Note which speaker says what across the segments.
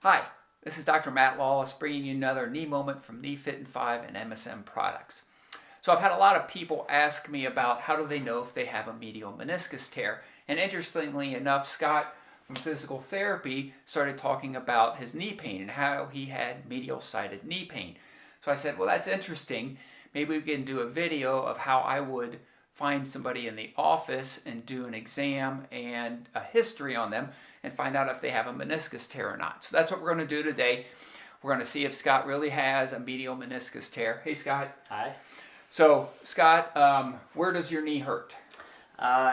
Speaker 1: Hi, this is Dr. Matt Lawless bringing you another knee moment from Knee Fit and 5 and MSM products. So I've had a lot of people ask me about how do they know if they have a medial meniscus tear. And interestingly enough, Scott from physical therapy started talking about his knee pain and how he had medial sided knee pain. So I said, well, that's interesting. Maybe we can do a video of how I would find somebody in the office and do an exam and a history on them and find out if they have a meniscus tear or not. So that's what we're going to do today. We're going to see if Scott really has a medial meniscus tear. Hey, Scott.
Speaker 2: Hi.
Speaker 1: So, Scott, where does your knee hurt?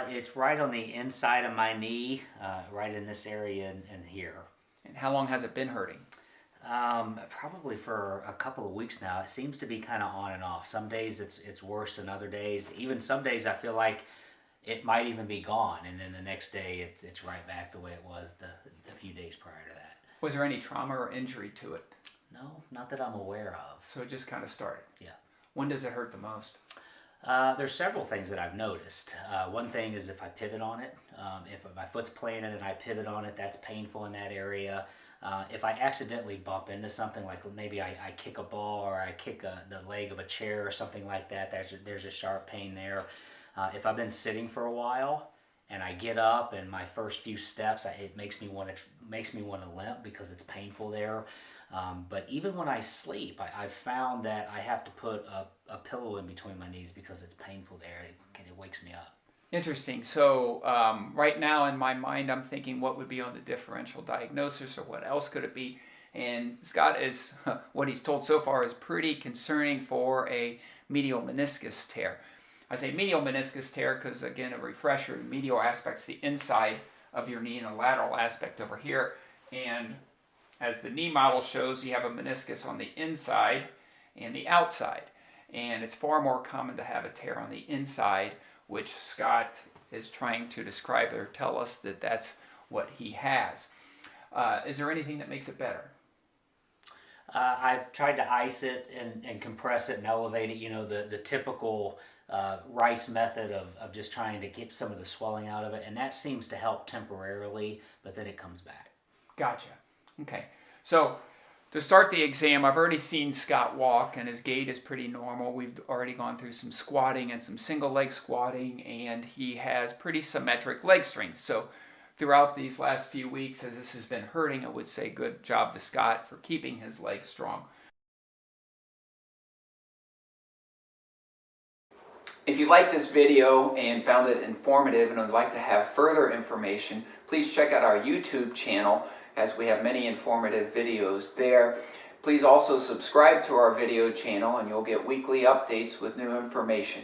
Speaker 2: It's right on the inside of my knee, right in this area and here.
Speaker 1: And how long has it been hurting?
Speaker 2: Probably for a couple of weeks now. It seems to be kind of on and off. Some days it's worse than other days. Even some days I feel like it might even be gone, and then the next day it's right back the way it was the few days prior to that.
Speaker 1: Was there any trauma or injury to it?
Speaker 2: No, not that I'm aware of.
Speaker 1: So it just kind of started?
Speaker 2: Yeah.
Speaker 1: When does it hurt the most?
Speaker 2: There's several things that I've noticed. One thing is if I pivot on it. If my foot's planted and I pivot on it, that's painful in that area. If I accidentally bump into something, like maybe I kick a ball or I kick the leg of a chair or something like that, there's a sharp pain there. If I've been sitting for a while and I get up and my first few steps, it makes me want to limp because it's painful there. But even when I sleep, I've found that I have to put a pillow in between my knees because it's painful there. It wakes me up.
Speaker 1: Interesting. So right now in my mind, I'm thinking what would be on the differential diagnosis or what else could it be? And Scott is, what he's told so far is pretty concerning for a medial meniscus tear. I say medial meniscus tear because, again, a refresher, the medial aspect's the inside of your knee and a lateral aspect over here. And as the knee model shows, you have a meniscus on the inside and the outside. And it's far more common to have a tear on the inside, which Scott is trying to describe or tell us that that's what he has. Is there anything that makes it better?
Speaker 2: I've tried to ice it and compress it and elevate it, the typical rice method of just trying to get some of the swelling out of it, and that seems to help temporarily, but then it comes back.
Speaker 1: Gotcha. Okay. So to start the exam, I've already seen Scott walk, and his gait is pretty normal. We've already gone through some squatting and some single leg squatting, and he has pretty symmetric leg strength. So throughout these last few weeks, as this has been hurting, I would say good job to Scott for keeping his legs strong. If you liked this video and found it informative and would like to have further information, please check out our YouTube channel as we have many informative videos there. Please also subscribe to our video channel and you'll get weekly updates with new information.